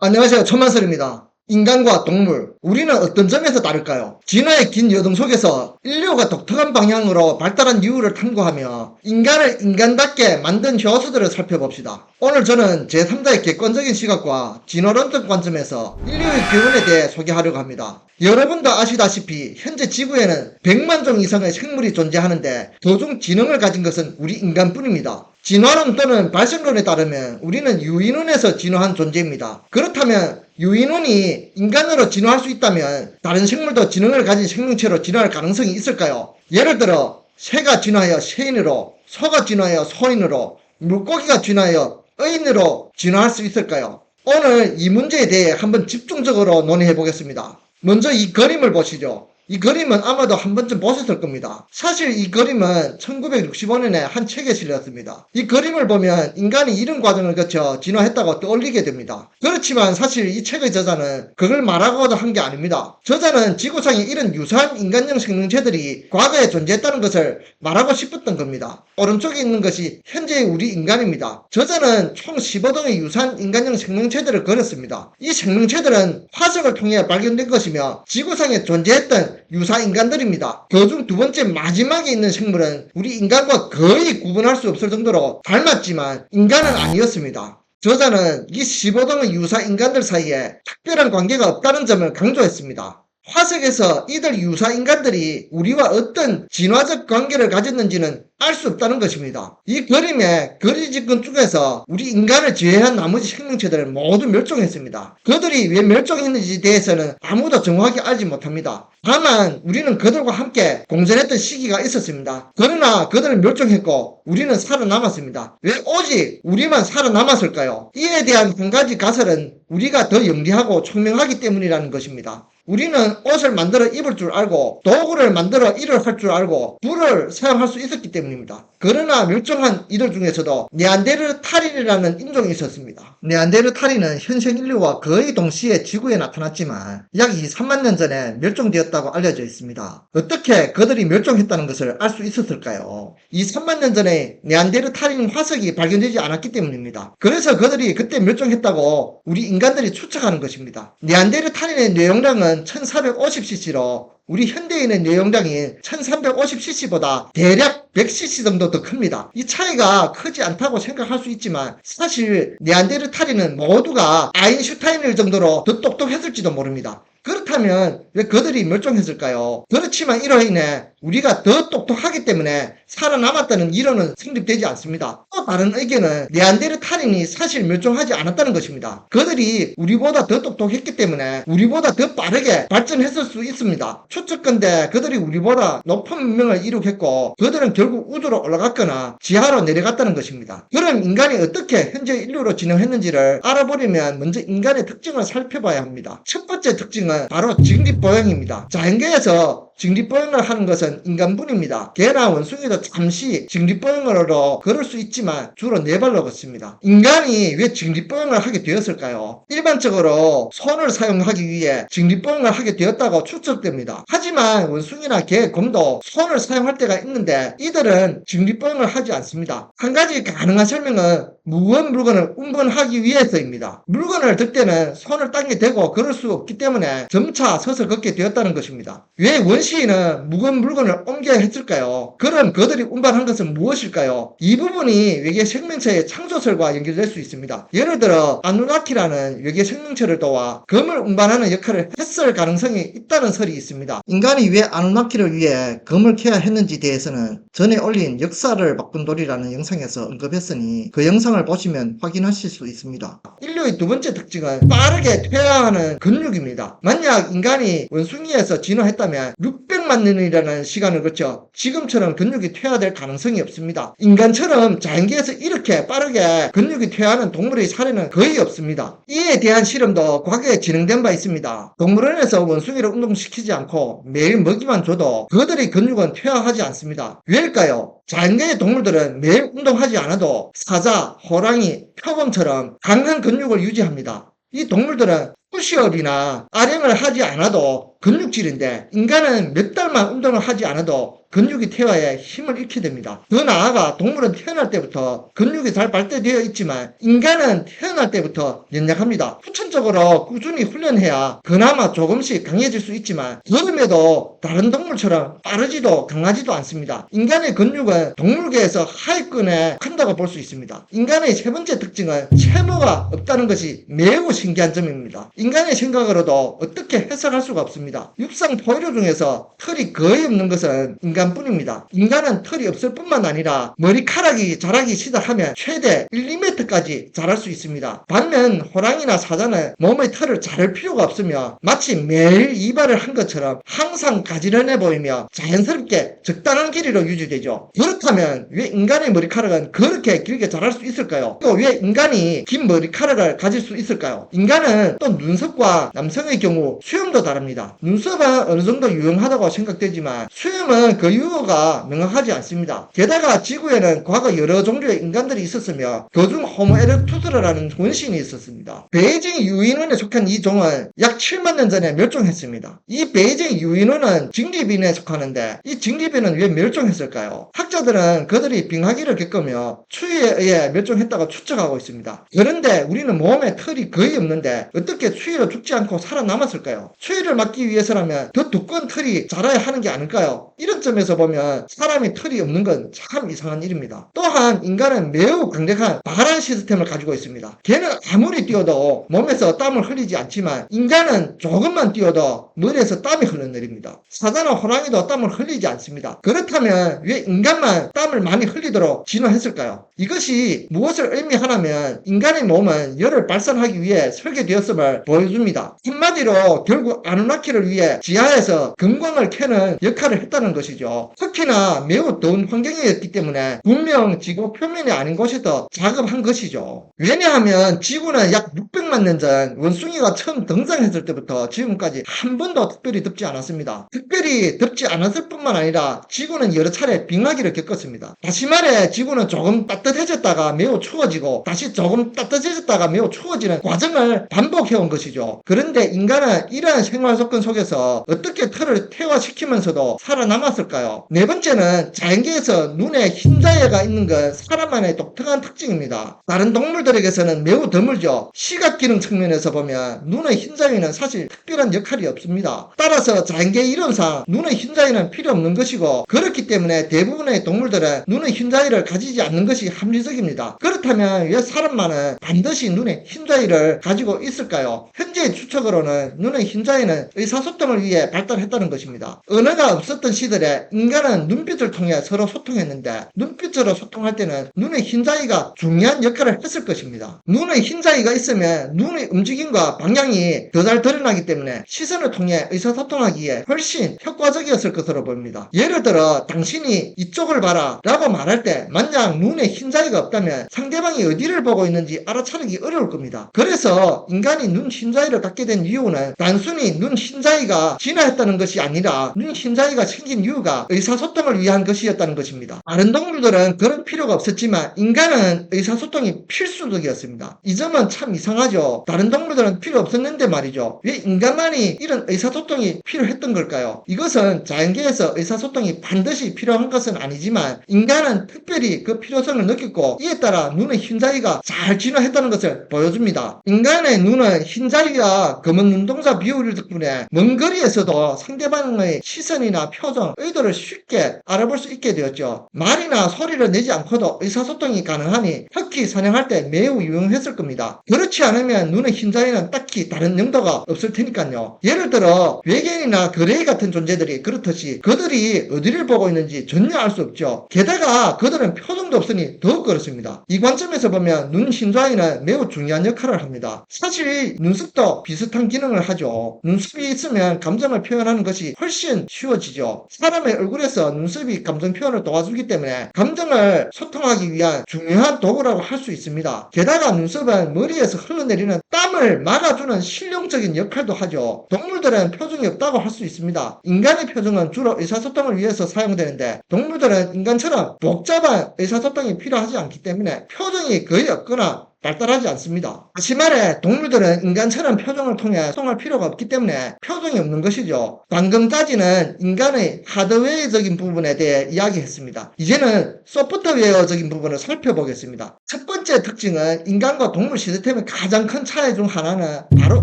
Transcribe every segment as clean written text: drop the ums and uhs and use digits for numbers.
안녕하세요. 천만설입니다. 인간과 동물, 우리는 어떤 점에서 다를까요? 진화의 긴 여정 속에서 인류가 독특한 방향으로 발달한 이유를 탐구하며 인간을 인간답게 만든 효수들을 살펴봅시다. 오늘 저는 제3자의 객관적인 시각과 진화론적 관점에서 인류의 기원에 대해 소개하려고 합니다. 여러분도 아시다시피 현재 지구에는 100만 종 이상의 생물이 존재하는데 도중 지능을 가진 것은 우리 인간뿐입니다. 진화론 또는 발생론에 따르면 우리는 유인원에서 진화한 존재입니다. 그렇다면 유인원이 인간으로 진화할 수 있다면 다른 생물도 지능을 가진 생명체로 진화할 가능성이 있을까요? 예를 들어 새가 진화하여 새인으로, 소가 진화하여 소인으로, 물고기가 진화하여 의인으로 진화할 수 있을까요? 오늘 이 문제에 대해 한번 집중적으로 논의해 보겠습니다. 먼저 이 그림을 보시죠. 이 그림은 아마도 한 번쯤 보셨을 겁니다. 사실 이 그림은 1965년에 한 책에 실렸습니다. 이 그림을 보면 인간이 이런 과정을 거쳐 진화했다고 떠올리게 됩니다. 그렇지만 사실 이 책의 저자는 그걸 말하고도 한 게 아닙니다. 저자는 지구상에 이런 유사한 인간형 생명체들이 과거에 존재했다는 것을 말하고 싶었던 겁니다. 오른쪽에 있는 것이 현재의 우리 인간입니다. 저자는 총 15등의 유사한 인간형 생명체들을 그렸습니다. 이 생명체들은 화석을 통해 발견된 것이며 지구상에 존재했던 유사 인간들입니다. 그중 두 번째 마지막에 있는 생물은 우리 인간과 거의 구분할 수 없을 정도로 닮았지만 인간은 아니었습니다. 저자는 이 15등의 유사 인간들 사이에 특별한 관계가 없다는 점을 강조했습니다. 화석에서 이들 유사 인간들이 우리와 어떤 진화적 관계를 가졌는지는 알 수 없다는 것입니다. 이 그림에 그려진 것 중에서 우리 인간을 제외한 나머지 생명체들은 모두 멸종했습니다. 그들이 왜 멸종했는지에 대해서는 아무도 정확히 알지 못합니다. 다만 우리는 그들과 함께 공존했던 시기가 있었습니다. 그러나 그들은 멸종했고 우리는 살아남았습니다. 왜 오직 우리만 살아남았을까요? 이에 대한 한 가지 가설은 우리가 더 영리하고 총명하기 때문이라는 것입니다. 우리는 옷을 만들어 입을 줄 알고 도구를 만들어 일을 할 줄 알고 불을 사용할 수 있었기 때문입니다. 그러나 멸종한 이들 중에서도 네안데르탈인이라는 인종이 있었습니다. 네안데르탈인은 현생 인류와 거의 동시에 지구에 나타났지만 약 3만 년 전에 멸종되었다고 알려져 있습니다. 어떻게 그들이 멸종했다는 것을 알 수 있었을까요? 3만 년 전에 네안데르탈인 화석이 발견되지 않았기 때문입니다. 그래서 그들이 그때 멸종했다고 우리 인간들이 추측하는 것입니다. 네안데르탈인의 뇌용량은 1450cc로 우리 현대인의 뇌용량이 1350cc보다 대략 100cc 정도 더 큽니다. 이 차이가 크지 않다고 생각할 수 있지만 사실 네안데르탈인은 모두가 아인슈타인일 정도로 더 똑똑했을지도 모릅니다. 그렇다면 왜 그들이 멸종했을까요? 그렇지만 이로 인해 우리가 더 똑똑하기 때문에 살아남았다는 이론은 성립되지 않습니다. 또 다른 의견은 네안데르탈인이 사실 멸종하지 않았다는 것입니다. 그들이 우리보다 더 똑똑했기 때문에 우리보다 더 빠르게 발전했을 수 있습니다. 추측컨대 그들이 우리보다 높은 문명을 이룩했고 그들은 결국 우주로 올라갔거나 지하로 내려갔다는 것입니다. 그럼 인간이 어떻게 현재 인류로 진화했는지를 알아보려면 먼저 인간의 특징을 살펴봐야 합니다. 첫 번째 특징은 바로 직립보행입니다. 자연계에서 직립보행을 하는 것은 인간뿐입니다. 개나 원숭이도 잠시 직립보행으로 걸을 수 있지만 주로 네 발로 걷습니다. 인간이 왜 직립보행을 하게 되었을까요? 일반적으로 손을 사용하기 위해 직립보행을 하게 되었다고 추측됩니다. 하지만 원숭이나 개, 곰도 손을 사용할 때가 있는데 이들은 직립보행을 하지 않습니다. 한 가지 가능한 설명은 무거운 물건을 운반하기 위해서입니다. 물건을 들 때는 손을 땅에 대고 걸을 수 없기 때문에 점차 서서 걷게 되었다는 것입니다. 왜 원시인은 무거운 물건을 옮겨야 했을까요? 그럼 그들이 운반한 것은 무엇일까요? 이 부분이 외계 생명체의 창조설과 연결될 수 있습니다. 예를 들어 아누나키라는 외계 생명체를 도와 금을 운반하는 역할을 했을 가능성이 있다는 설이 있습니다. 인간이 왜 아누나키를 위해 금을 캐야 했는지에 대해서는 전에 올린 역사를 바꾼 돌이라는 영상에서 언급했으니 그 영상을 보시면 확인하실 수 있습니다. 인류의 두 번째 특징은 빠르게 퇴화하는 근육입니다. 만약 인간이 원숭이에서 진화했다면 600만 년이라는 시간을 거쳐 지금처럼 근육이 퇴화될 가능성이 없습니다. 인간처럼 자연계에서 이렇게 빠르게 근육이 퇴화하는 동물의 사례는 거의 없습니다. 이에 대한 실험도 과거에 진행된 바 있습니다. 동물원에서 원숭이를 운동시키지 않고 매일 먹이만 줘도 그들의 근육은 퇴화하지 않습니다. 왜일까요? 자연계의 동물들은 매일 운동하지 않아도 사자, 호랑이, 표범처럼 강한 근육을 유지합니다. 이 동물들은 푸시업이나 아령을 하지 않아도 근육질인데 인간은 몇 달만 운동을 하지 않아도 근육이 태화해 힘을 잃게 됩니다. 더 나아가 동물은 태어날 때부터 근육이 잘 발달되어 있지만 인간은 태어날 때부터 연약합니다. 후천적으로 꾸준히 훈련해야 그나마 조금씩 강해질 수 있지만 그럼에도 다른 동물처럼 빠르지도 강하지도 않습니다. 인간의 근육은 동물계에서 하위권에 한다고 볼 수 있습니다. 인간의 세 번째 특징은 채모가 없다는 것이 매우 신기한 점입니다. 인간의 생각으로도 어떻게 해석할 수가 없습니다. 육상 포유류 중에서 털이 거의 없는 것은 인간뿐입니다. 인간은 털이 없을 뿐만 아니라 머리카락이 자라기 시작하면 최대 1, 2m까지 자랄 수 있습니다. 반면 호랑이나 사자는 몸의 털을 자를 필요가 없으며 마치 매일 이발을 한 것처럼 항상 가지런해 보이며 자연스럽게 적당한 길이로 유지되죠. 그렇다면 왜 인간의 머리카락은 그렇게 길게 자랄 수 있을까요? 또 왜 인간이 긴 머리카락을 가질 수 있을까요? 인간은 또 눈썹과 남성의 경우 수염도 다릅니다. 눈썹은 어느 정도 유용하다고 생각되지만 수염은 그 이유가 명확하지 않습니다. 게다가 지구에는 과거 여러 종류의 인간들이 있었으며 그중 호모 에렉투스라는 원신이 있었습니다. 베이징 유인원에 속한 이 종은 약 7만 년 전에 멸종했습니다. 이 베이징 유인원은 직립인에 속하는데 이 직립인은 왜 멸종했을까요? 학자들은 그들이 빙하기를 겪으며 추위에 의해 멸종했다고 추측하고 있습니다. 그런데 우리는 몸에 털이 거의 없는데 어떻게 추위로 죽지 않고 살아남았을까요? 추위를 막기 위해서라면 더 두꺼운 털이 자라야 하는 게 아닐까요? 이런 점에서 보면 사람이 털이 없는 건 참 이상한 일입니다. 또한 인간은 매우 강력한 발한 시스템을 가지고 있습니다. 걔는 아무리 뛰어도 몸에서 땀을 흘리지 않지만 인간은 조금만 뛰어도 머리에서 땀이 흘러내립니다. 사자나 호랑이도 땀을 흘리지 않습니다. 그렇다면 왜 인간만 땀을 많이 흘리도록 진화했을까요? 이것이 무엇을 의미하냐면 인간의 몸은 열을 발산하기 위해 설계되었음을 보여줍니다. 한마디로 결국 아누나키를 위해 지하에서 금광을 캐는 역할을 했다는 것이죠. 특히나 매우 더운 환경이었기 때문에 분명 지구 표면이 아닌 곳에서 작업한 것이죠. 왜냐하면 지구는 약 600만 년 전 원숭이가 처음 등장했을 때부터 지금까지 한 번도 특별히 덥지 않았습니다. 특별히 덥지 않았을 뿐만 아니라 지구는 여러 차례 빙하기를 겪었습니다. 다시 말해 지구는 조금 따뜻해졌다가 매우 추워지고 다시 조금 따뜻해졌다가 매우 추워지는 과정을 반복해온 것이죠. 그런데 인간은 이러한 생활 조건 속에서 어떻게 털을 태화시키면서도 살아남았을까요? 네 번째는 자연계에서 눈에 흰자위가 있는 건 사람만의 독특한 특징입니다. 다른 동물들에게서는 매우 드물죠. 시각 기능 측면에서 보면 눈의 흰자위는 사실 특별한 역할이 없습니다. 따라서 자연계의 이론상 눈의 흰자위는 필요 없는 것이고 그렇기 때문에 대부분의 동물들은 눈의 흰자위를 가지지 않는 것이 합리적입니다. 그렇다면 왜 사람만은 반드시 눈의 흰자위를 가지고 있을까요? 현재의 추측으로는 눈의 흰자위는 의사소통을 위해 발달했다는 것입니다. 언어가 없었던 시절에 인간은 눈빛을 통해 서로 소통했는데 눈빛으로 소통할 때는 눈의 흰자위가 중요한 역할을 했을 것입니다. 눈의 흰자위가 있으면 눈의 움직임과 방향이 더 잘 드러나기 때문에 시선을 통해 의사소통하기에 훨씬 효과적이었을 것으로 보입니다. 예를 들어 당신이 이쪽을 봐라 라고 말할 때 만약 눈에 흰자위가 없다면 상대방이 어디를 보고 있는지 알아차리기 어려울 겁니다. 그래서 인간이 눈 흰자위를 갖게 된 이유는 단순히 눈 흰자위가 진화했다는 것이 아니라 눈 흰자위가 생긴 이유가 의사소통을 위한 것이었다는 것입니다. 다른 동물들은 그런 필요가 없었지만 인간은 의사소통이 필수적이었습니다. 이 점은 참 이상하죠. 다른 동물들은 필요 없었는데 말이죠. 왜 인간만이 이런 의사소통이 필요했던 걸까요? 이것은 자연계에서 의사소통이 반드시 필요한 것은 아니지만 인간은 특별히 그 필요성을 느꼈고 이에 따라 눈의 흰자위가 잘 진화했다는 것을 보여줍니다. 인간의 눈은 흰자위와 검은 눈동자 비율 덕분에 먼 거리에서도 상대방의 시선이나 표정, 의도를 쉽게 알아볼 수 있게 되었죠. 말이나 소리를 내지 않고도 의사소통이 가능하니 특히 사냥할 때 매우 유용했을 겁니다. 그렇지 않으면 눈의 흰자위는 딱히 다른 용도가 없을 테니까요. 예를 들어 외계인이나 그레이 같은 존재들이 그렇듯이 그들이 어디를 보고 있는지 전혀 알 수 없죠. 게다가 그들은 표정도 없으니 더욱 그렇습니다. 이 관점에서 보면 눈 흰자위는 매우 중요한 역할을 합니다. 사실 눈썹도 비슷한 기능을 하죠. 눈썹이 있으면 감정을 표현하는 것이 훨씬 쉬워지죠. 사람의 얼굴에서 눈썹이 감정 표현을 도와주기 때문에 감정을 소통하기 위한 중요한 도구라고 할 수 있습니다. 게다가 눈썹은 머리에서 흘러내리는 땀을 막아주는 실용적인 역할도 하죠. 동물들은 표정이 없다고 할 수 있습니다. 인간의 표정은 주로 의사소통을 위해서 사용되는데 동물들은 인간처럼 복잡한 의사소통이 필요하지 않기 때문에 표정이 거의 없거나 발달하지 않습니다. 다시 말해 동물들은 인간처럼 표정을 통해 소통할 필요가 없기 때문에 표정이 없는 것이죠. 방금까지는 인간의 하드웨어적인 부분에 대해 이야기했습니다. 이제는 소프트웨어적인 부분을 살펴보겠습니다. 첫 번째 특징은 인간과 동물 시스템의 가장 큰 차이 중 하나는 바로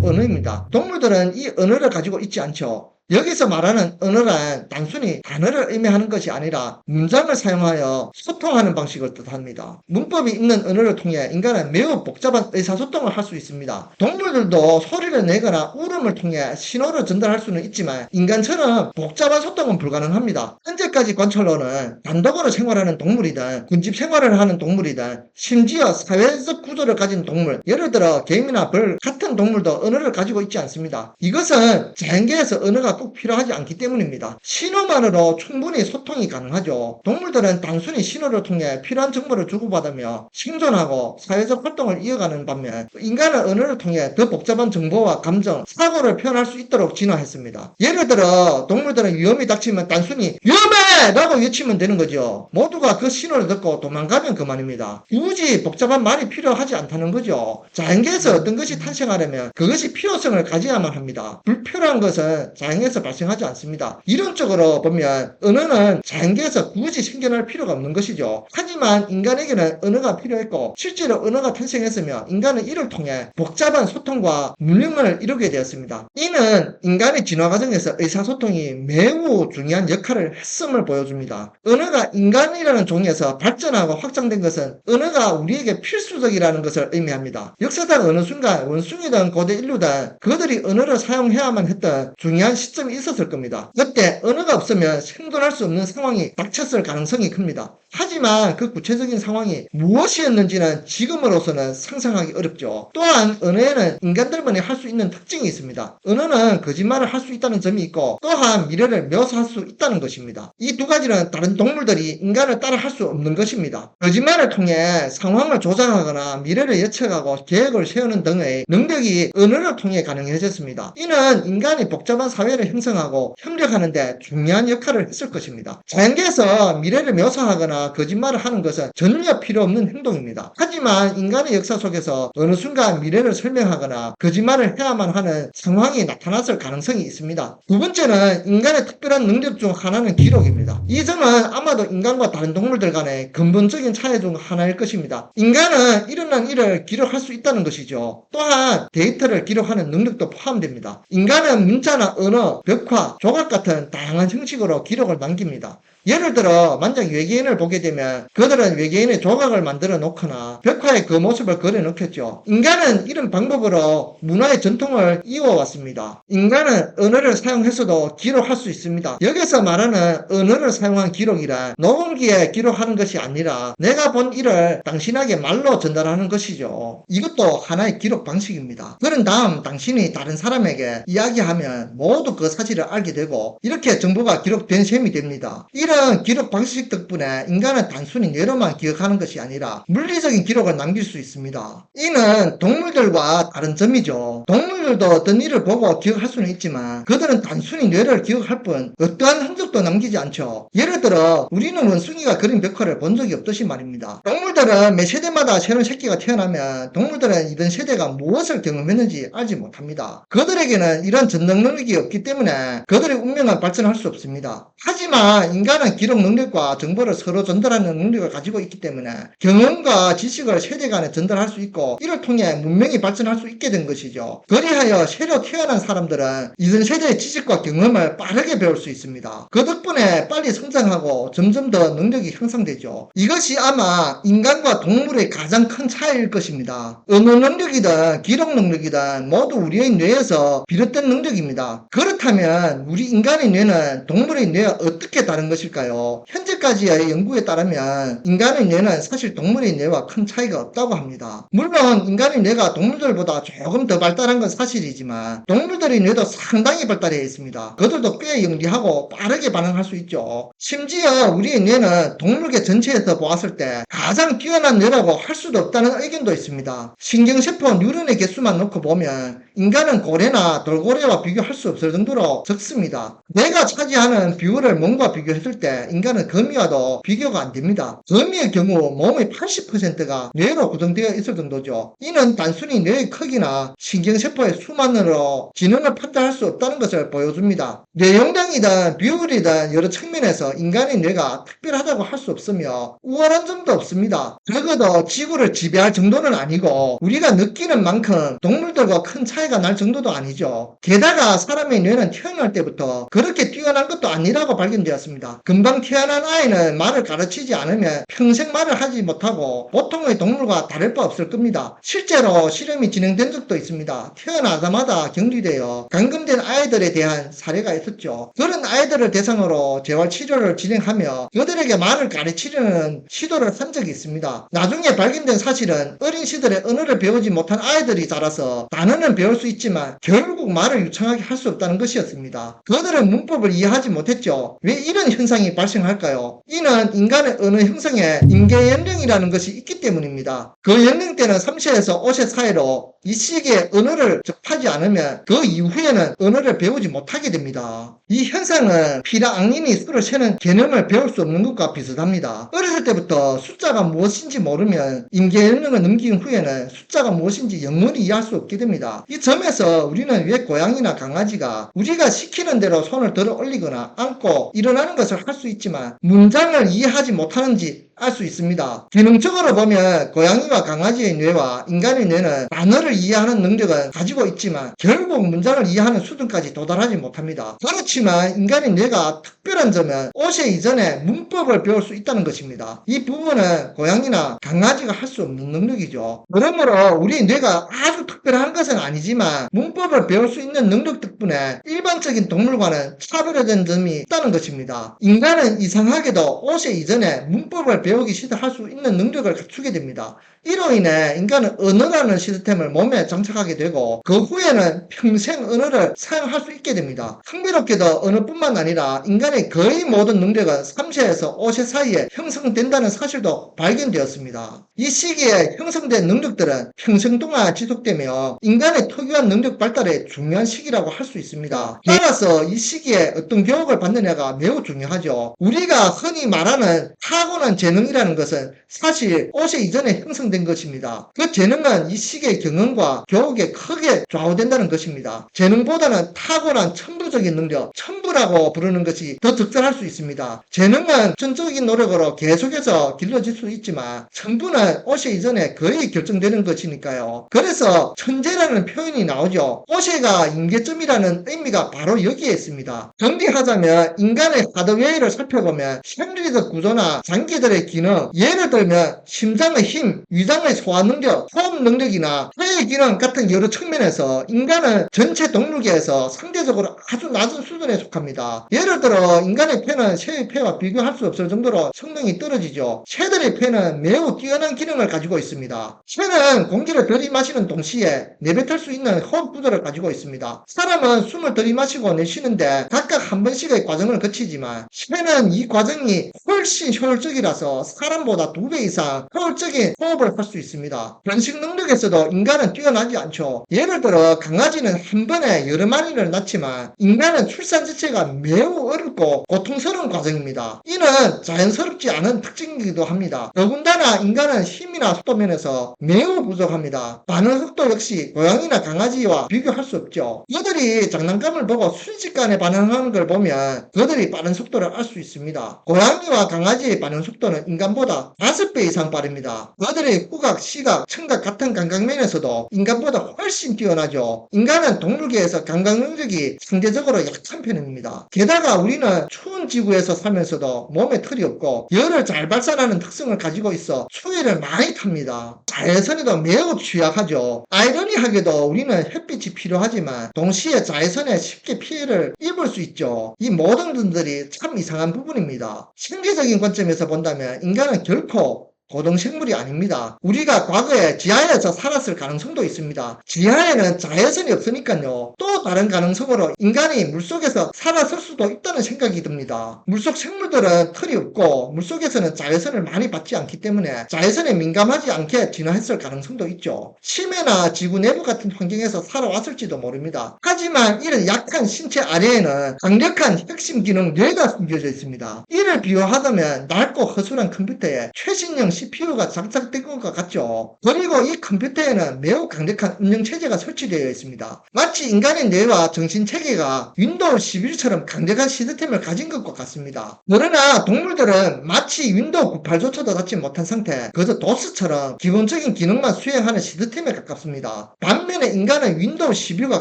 언어입니다. 동물들은 이 언어를 가지고 있지 않죠. 여기서 말하는 언어란 단순히 단어를 의미하는 것이 아니라 문장을 사용하여 소통하는 방식을 뜻합니다. 문법이 있는 언어를 통해 인간은 매우 복잡한 의사소통을 할 수 있습니다. 동물들도 소리를 내거나 울음을 통해 신호를 전달할 수는 있지만 인간처럼 복잡한 소통은 불가능합니다. 현재까지 관찰로는 단독으로 생활하는 동물이든 군집 생활을 하는 동물이든 심지어 사회적 구조를 가진 동물, 예를 들어 개미나 벌 같은 동물도 언어를 가지고 있지 않습니다. 이것은 자연계에서 언어가 꼭 필요하지 않기 때문입니다. 신호만으로 충분히 소통이 가능하죠. 동물들은 단순히 신호를 통해 필요한 정보를 주고받으며 생존하고 사회적 활동을 이어가는 반면 인간은 언어를 통해 더 복잡한 정보와 감정, 사고를 표현할 수 있도록 진화했습니다. 예를 들어 동물들은 위험이 닥치면 단순히 위험해! 라고 외치면 되는 거죠. 모두가 그 신호를 듣고 도망가면 그만입니다. 굳이 복잡한 말이 필요하지 않다는 거죠. 자연계에서 어떤 것이 탄생하려면 그것이 필요성을 가져야만 합니다. 불필요한 것은 자연계에서 발생하지 않습니다. 이론적으로 보면 언어는 자연계에서 굳이 생겨날 필요가 없는 것이죠. 하지만 인간에게는 언어가 필요했고 실제로 언어가 탄생했으며 인간은 이를 통해 복잡한 소통과 문명을 이루게 되었습니다. 이는 인간의 진화 과정에서 의사소통이 매우 중요한 역할을 했음을 보여줍니다. 언어가 인간이라는 종에서 발전하고 확장된 것은 언어가 우리에게 필수적이라는 것을 의미합니다. 역사상 어느 순간 원숭이든 고대 인류든 그들이 언어를 사용해야만 했던 중요한 시점이 있었을 겁니다. 그때 언어가 없으면 생존할 수 없는 상황이 닥쳤을 가능성이 큽니다. 하지만 그 구체적인 상황이 무엇이었는지는 지금으로서는 상상하기 어렵죠. 또한 언어에는 인간들만이 할 수 있는 특징이 있습니다. 언어는 거짓말을 할 수 있다는 점이 있고 또한 미래를 묘사할 수 있다는 것입니다. 이 두 가지는 다른 동물들이 인간을 따라 할 수 없는 것입니다. 거짓말을 통해 상황을 조장하거나 미래를 예측하고 계획을 세우는 등의 능력이 언어를 통해 가능해졌습니다. 이는 인간이 복잡한 사회를 형성하고 협력하는 데 중요한 역할을 했을 것입니다. 자연계에서 미래를 묘사하거나 거짓말을 하는 것은 전혀 필요 없는 행동입니다. 하지만 인간의 역사 속에서 어느 순간 미래를 설명하거나 거짓말을 해야만 하는 상황이 나타났을 가능성이 있습니다. 두 번째는 인간의 특별한 능력 중 하나는 기록입니다. 이 점은 아마도 인간과 다른 동물들 간의 근본적인 차이 중 하나일 것입니다. 인간은 일어난 일을 기록할 수 있다는 것이죠. 또한 데이터를 기록하는 능력도 포함됩니다. 인간은 문자나 언어, 벽화, 조각 같은 다양한 형식으로 기록을 남깁니다. 예를 들어 만약 외계인을 보게 되면 그들은 외계인의 조각을 만들어 놓거나 벽화에 그 모습을 그려 놓겠죠. 인간은 이런 방법으로 문화의 전통을 이어왔습니다. 인간은 언어를 사용해서도 기록할 수 있습니다. 여기서 말하는 언어를 사용한 기록이란 녹음기에 기록하는 것이 아니라 내가 본 일을 당신에게 말로 전달하는 것이죠. 이것도 하나의 기록 방식입니다. 그런 다음 당신이 다른 사람에게 이야기하면 모두 그 사실을 알게 되고 이렇게 정보가 기록된 셈이 됩니다. 이런 기록 방식 덕분에 인간은 단순히 뇌로만 기억하는 것이 아니라 물리적인 기록을 남길 수 있습니다. 이는 동물들과 다른 점이죠. 동물들도 어떤 일을 보고 기억할 수는 있지만 그들은 단순히 뇌를 기억할 뿐 어떠한 흔적도 남기지 않죠. 예를 들어 우리는 원숭이가 그린 벽화를 본 적이 없듯이 말입니다. 동물들은 매 세대마다 새로운 새끼가 태어나면 동물들은 이런 세대가 무엇을 경험했는지 알지 못합니다. 그들에게는 이런 전능 능력이 없기 때문에 그들의 운명은 발전할 수 없습니다. 하지만 인간은 기록 능력과 정보를 서로 전달하는 능력을 가지고 있기 때문에 경험과 지식을 세대 간에 전달할 수 있고 이를 통해 문명이 발전할 수 있게 된 것이죠. 그리하여 새로 태어난 사람들은 이전 세대의 지식과 경험을 빠르게 배울 수 있습니다. 그 덕분에 빨리 성장하고 점점 더 능력이 향상되죠. 이것이 아마 인간과 동물의 가장 큰 차이일 것입니다. 언어 능력이든 기록 능력이든 모두 우리의 뇌에서 비롯된 능력입니다. 그렇다면 우리 인간의 뇌는 동물의 뇌와 어떻게 다른 것일까요? 현재까지의 연구에 따르면 인간의 뇌는 사실 동물의 뇌와 큰 차이가 없다고 합니다. 물론 인간의 뇌가 동물들보다 조금 더 발달한 건 사실이지만 동물들의 뇌도 상당히 발달해 있습니다. 그들도 꽤 영리하고 빠르게 반응할 수 있죠. 심지어 우리의 뇌는 동물계 전체에서 보았을 때 가장 뛰어난 뇌라고 할 수도 없다는 의견도 있습니다. 신경세포 뉴런의 개수만 놓고 보면 인간은 고래나 돌고래와 비교할 수 없을 정도로 적습니다. 뇌가 차지하는 비율을 몸과 비교했을 때 인간은 거미와도 비교가 안 됩니다. 거미의 경우 몸의 80%가 뇌로 구성되어 있을 정도죠. 이는 단순히 뇌의 크기나 신경세포의 수만으로 지능을 판단할 수 없다는 것을 보여줍니다. 뇌용량이든 비율이든 여러 측면에서 인간의 뇌가 특별하다고 할 수 없으며 우월한 점도 없습니다. 적어도 지구를 지배할 정도는 아니고 우리가 느끼는 만큼 동물들과 큰 차이가 날 정도도 아니죠. 게다가 사람의 뇌는 태어날 때부터 그렇게 뛰어난 것도 아니라고 발견되었습니다. 금방 태어난 아이는 말을 가르치지 않으면 평생 말을 하지 못하고 보통의 동물과 다를 바 없을 겁니다. 실제로 실험이 진행된 적도 있습니다. 태어나자마자 격리되어 감금된 아이들에 대한 사례가 있었죠. 그런 아이들을 대상으로 재활치료를 진행하며 그들에게 말을 가르치려는 시도를 한 적이 있습니다. 나중에 발견된 사실은 어린 시절에 언어를 배우지 못한 아이들이 자라서 단어는 배울 수 있지만 결국 말을 유창하게 할 수 없다는 것이었습니다. 그들은 문법을 이해하지 못했죠. 왜 이런 현상이 발생할까요? 이는 인간의 언어 형성에 임계연령이라는 것이 있기 때문입니다. 그 연령대는 3세에서 5세 사이로 이 시기에 언어를 접하지 않으면 그 이후에는 언어를 배우지 못하게 됩니다. 이 현상은 피라 악린이 수를 세는 개념을 배울 수 없는 것과 비슷합니다. 어렸을 때부터 숫자가 무엇인지 모르면 임계연령을 넘긴 후에는 숫자가 무엇인지 영원히 이해할 수 없게 됩니다. 이 점에서 우리는 왜 고양이나 강아지가 우리가 시키는 대로 손을 들어 올리거나 안고 일어나는 것을 할 수 있지만 문장을 이해하지 못하는지 알 수 있습니다. 기능적으로 보면 고양이와 강아지의 뇌와 인간의 뇌는 단어를 이해하는 능력은 가지고 있지만 결국 문장을 이해하는 수준까지 도달하지 못합니다. 그렇지만 인간의 뇌가 특별한 점은 5세 이전에 문법을 배울 수 있다는 것입니다. 이 부분은 고양이나 강아지가 할 수 없는 능력이죠. 그러므로 우리 뇌가 아주 특별한 것은 아니지만 문법을 배울 수 있는 능력 덕분에 일반적인 동물과는 차별화된 점이 있다는 것입니다. 인간은 이상하게도 5세 이전에 문법을 배우기 시작할 수 있는 능력을 갖추게 됩니다. 이로 인해 인간은 언어라는 시스템을 몸에 장착하게 되고 그 후에는 평생 언어를 사용할 수 있게 됩니다. 흥미롭게도 언어뿐만 아니라 인간의 거의 모든 능력은 3세에서 5세 사이에 형성된다는 사실도 발견되었습니다. 이 시기에 형성된 능력들은 평생 동안 지속되며 인간의 특유한 능력 발달의 중요한 시기라고 할 수 있습니다. 따라서 이 시기에 어떤 교육을 받느냐가 매우 중요하죠. 우리가 흔히 말하는 타고난 재능이라는 것은 사실 5세 이전에 형성된 것입니다. 그 재능은 이 시기의 경험과 교육에 크게 좌우된다는 것입니다. 재능보다는 타고난 천부적인 능력, 천부라고 부르는 것이 더 적절할 수 있습니다. 재능은 전적인 노력으로 계속해서 길러질 수 있지만 천부는 5세 이전에 거의 결정되는 것이니까요. 그래서 천재라는 표현이 나오죠. 5세가 임계점이라는 의미가 바로 여기에 있습니다. 정리하자면 인간의 하드웨어를 살펴보면 생리적 구조나 장기들의 기능, 예를 들면 심장의 힘, 위장의 소화 능력, 호흡 능력이나 폐의 기능 같은 여러 측면에서 인간은 전체 동물계에서 상대적으로 아주 낮은 수준에 속합니다. 예를 들어 인간의 폐는 새의 폐와 비교할 수 없을 정도로 성능이 떨어지죠. 새들의 폐는 매우 뛰어난 기능을 가지고 있습니다. 새는 공기를 들이마시는 동시에 내뱉을 수 있는 호흡 구조를 가지고 있습니다. 사람은 숨을 들이마시고 내쉬는데 각각 한 번씩의 과정을 거치지만 새는 이 과정이 훨씬 효율적이라서 사람보다 2배 이상 효율적인 호흡을 할 수 있습니다. 번식 능력에서도 인간은 뛰어나지 않죠. 예를 들어 강아지는 한 번에 여러 마리를 낳지만 인간은 출산 자체가 매우 어렵고 고통스러운 과정입니다. 이는 자연스럽지 않은 특징이기도 합니다. 더군다나 인간은 힘이나 속도 면에서 매우 부족합니다. 반응 속도 역시 고양이나 강아지와 비교할 수 없죠. 그들이 장난감을 보고 순식간에 반응하는 걸 보면 그들이 빠른 속도를 알 수 있습니다. 고양이와 강아지의 반응 속도는 인간보다 5배 이상 빠릅니다. 그들의 후각, 시각, 청각 같은 감각면에서도 인간보다 훨씬 뛰어나죠. 인간은 동물계에서 감각 능력이 상대적으로 약한 편입니다. 게다가 우리는 추운 지구에서 살면서도 몸에 털이 없고 열을 잘 발산하는 특성을 가지고 있어 추위를 많이 탑니다. 자외선에도 매우 취약하죠. 아이러니하게도 우리는 햇빛이 필요하지만 동시에 자외선에 쉽게 피해를 입을 수 있죠. 이 모든 점들이 참 이상한 부분입니다. 생리적인 관점에서 본다면 인간은 결코 고등생물이 아닙니다. 우리가 과거에 지하에서 살았을 가능성도 있습니다. 지하에는 자외선이 없으니까요. 또 다른 가능성으로 인간이 물속에서 살았을 수도 있다는 생각이 듭니다. 물속 생물들은 털이 없고 물속에서는 자외선을 많이 받지 않기 때문에 자외선에 민감하지 않게 진화했을 가능성도 있죠. 심해나 지구 내부 같은 환경에서 살아왔을지도 모릅니다. 하지만 이런 약한 신체 아래에는 강력한 핵심 기능 뇌가 숨겨져 있습니다. 이를 비유하자면 낡고 허술한 컴퓨터에 최신형 CPU가 장착된 것과 같죠. 그리고 이 컴퓨터에는 매우 강력한 운영체제가 설치되어 있습니다. 마치 인간의 뇌와 정신체계가 윈도우 11처럼 강력한 시스템을 가진 것과 같습니다. 그러나 동물들은 마치 윈도우 98조차도 닿지 못한 상태, 그저 도스처럼 기본적인 기능만 수행하는 시스템에 가깝습니다. 반면에 인간은 윈도우 12와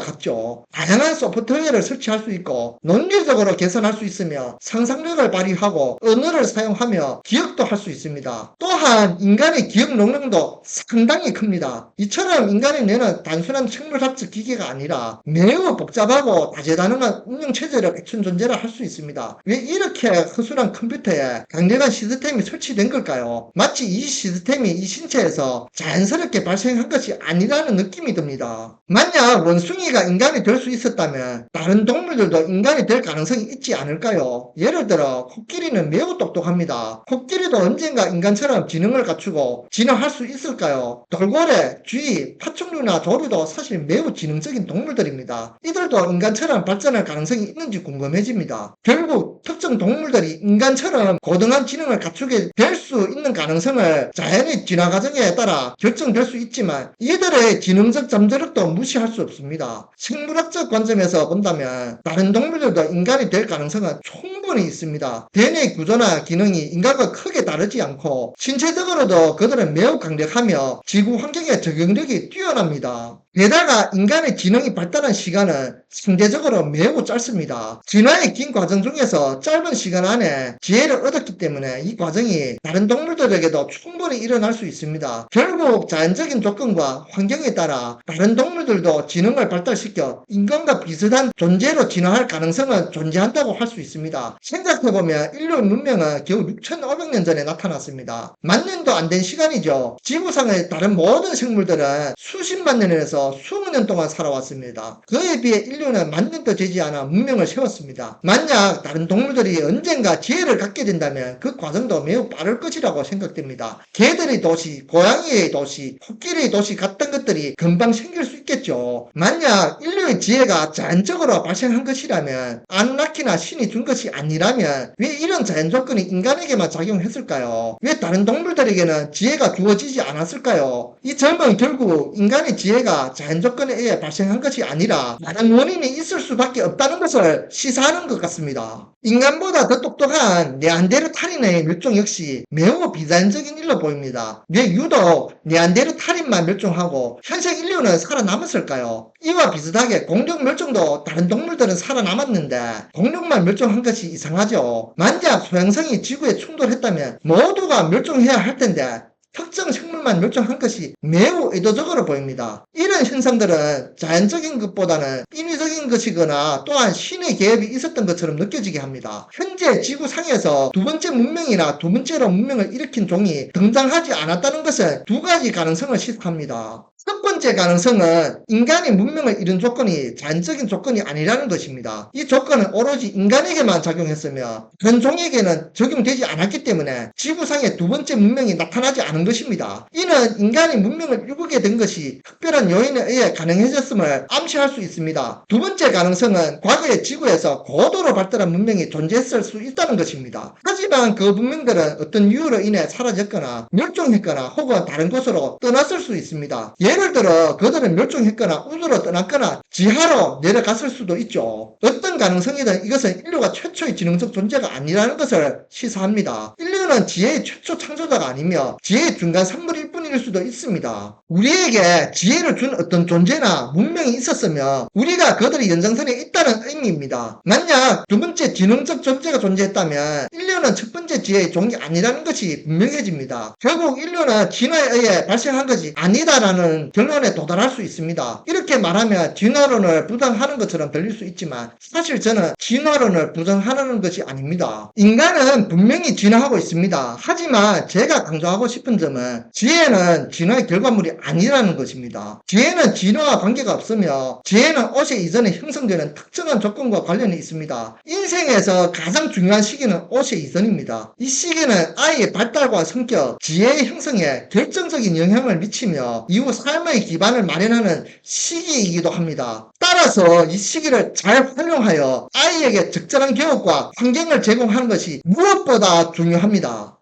같죠. 다양한 소프트웨어를 설치할 수 있고 논리적으로 개선할 수 있으며 상상력을 발휘하고 언어를 사용하며 기억도 할 수 있습니다. 또한 인간의 기억容量도 상당히 큽니다. 이처럼 인간의 뇌는 단순한 생물학적 기계가 아니라 매우 복잡하고 다재다능한 운영체제를 갖춘 존재라 할 수 있습니다. 왜 이렇게 허술한 컴퓨터에 강력한 시스템이 설치된 걸까요? 마치 이 시스템이 이 신체에서 자연스럽게 발생한 것이 아니라는 느낌이 듭니다. 만약 원숭이가 인간이 될 수 있었다면 다른 동물들도 인간이 될 가능성이 있지 않을까요? 예를 들어 코끼리는 매우 똑똑합니다. 코끼리도 언젠가 인간처럼 지능을 갖추고 진화할 수 있을까요? 돌고래, 쥐, 파충류나 조류도 사실 매우 지능적인 동물들입니다. 이들도 인간처럼 발전할 가능성이 있는지 궁금해집니다. 결국 특정 동물들이 인간처럼 고등한 지능을 갖추게 될 수 있는 가능성을 자연의 진화 과정에 따라 결정될 수 있지만 이들의 지능적 잠재력도 무시할 수 없습니다. 생물학적 관점에서 본다면 다른 동물들도 인간이 될 가능성은 충분히 있습니다. DNA 구조나 기능이 인간과 크게 다르지 않고 신체적으로도 그들은 매우 강력하며 지구 환경에 적응력이 뛰어납니다. 게다가 인간의 지능이 발달한 시간은 상대적으로 매우 짧습니다. 진화의 긴 과정 중에서 짧은 시간 안에 지혜를 얻었기 때문에 이 과정이 다른 동물들에게도 충분히 일어날 수 있습니다. 결국 자연적인 조건과 환경에 따라 다른 동물들도 지능을 발달시켜 인간과 비슷한 존재로 진화할 가능성은 존재한다고 할 수 있습니다. 생각해보면 인류 문명은 겨우 6,500년 전에 나타났습니다. 만 년도 안 된 시간이죠. 지구상의 다른 모든 생물들은 수십만 년에서 수억 년 동안 살아왔습니다. 그에 비해 인류는 만 년도 되지 않아 문명을 세웠습니다. 만약 다른 동물들이 언젠가 지혜를 갖게 된다면 그 과정도 매우 빠를 것이라고 생각됩니다. 개들의 도시, 고양이의 도시, 코끼리의 도시 같은 것들이 금방 생길 수 있겠죠. 만약 인류의 지혜가 자연적으로 발생한 것이라면 아누나키나 신이 준 것이 아니라면 왜 이런 자연 조건이 인간에게만 작용했을까요? 왜 다른 동물들에게는 지혜가 주어지지 않았을까요? 이 점은 결국 인간의 지혜가 자연 조건에 의해 발생한 것이 아니라 다른 원인이 있을 수밖에 없다는 것을 시사하는 것 같습니다. 인간보다 더 똑똑한 네안데르탈인의 멸종 역시 매우 비자연적인 일로 보입니다. 왜 유독 네안데르탈인만 멸종하고 현생 인류는 살아남았을까요? 이와 비슷하게 공룡 멸종도 다른 동물들은 살아남았는데 공룡만 멸종한 것이 이상하죠. 만약 소행성이 지구에 충돌했다면 모두가 멸종해야 할 텐데 특정 생물만 멸종한 것이 매우 의도적으로 보입니다. 이런 현상들은 자연적인 것보다는 인위적인 것이거나 또한 신의 개입이 있었던 것처럼 느껴지게 합니다. 현재 지구상에서 두 번째 문명이나 두 번째로 문명을 일으킨 종이 등장하지 않았다는 것은 두 가지 가능성을 시사합니다. 첫 번째 가능성은 인간이 문명을 이룬 조건이 자연적인 조건이 아니라는 것입니다. 이 조건은 오로지 인간에게만 작용했으며 다른 종에게는 적용되지 않았기 때문에 지구상에 두 번째 문명이 나타나지 않은 것입니다. 이는 인간이 문명을 이루게 된 것이 특별한 요인에 의해 가능해졌음을 암시할 수 있습니다. 두 번째 가능성은 과거의 지구에서 고도로 발달한 문명이 존재했을 수 있다는 것입니다. 하지만 그 문명들은 어떤 이유로 인해 사라졌거나 멸종했거나 혹은 다른 곳으로 떠났을 수 있습니다. 예를 들어 그들은 멸종했거나 우주로 떠났거나 지하로 내려갔을 수도 있죠. 어떤 가능성이든 이것은 인류가 최초의 지능적 존재가 아니라는 것을 시사합니다. 인류는 지혜의 최초 창조자가 아니며 지혜의 중간 산물일 뿐일 수도 있습니다. 우리에게 지혜를 준 어떤 존재나 문명이 있었으며 우리가 그들의 연장선에 있다는 의미입니다. 만약 두 번째 지능적 존재가 존재했다면 인류는 첫 번째 지혜의 종이 아니라는 것이 분명해집니다. 결국 인류는 진화에 의해 발생한 것이 아니다라는 결론에 도달할 수 있습니다. 이렇게 말하면 진화 진화론을 부정하는 것처럼 들릴 수 있지만 사실 저는 진화론을 부정하는 것이 아닙니다. 인간은 분명히 진화하고 있습니다. 하지만 제가 강조하고 싶은 점은 지혜는 진화의 결과물이 아니라는 것입니다. 지혜는 진화와 관계가 없으며 지혜는 오세 이전에 형성되는 특정한 조건과 관련이 있습니다. 인생에서 가장 중요한 시기는 오세 이전입니다. 이 시기는 아이의 발달과 성격, 지혜의 형성에 결정적인 영향을 미치며 이후 삶의 기반을 마련하는 시기이기도 합니다. 따라서 이 시기를 잘 활용하여 아이에게 적절한 교육과 환경을 제공하는 것이 무엇보다 중요합니다.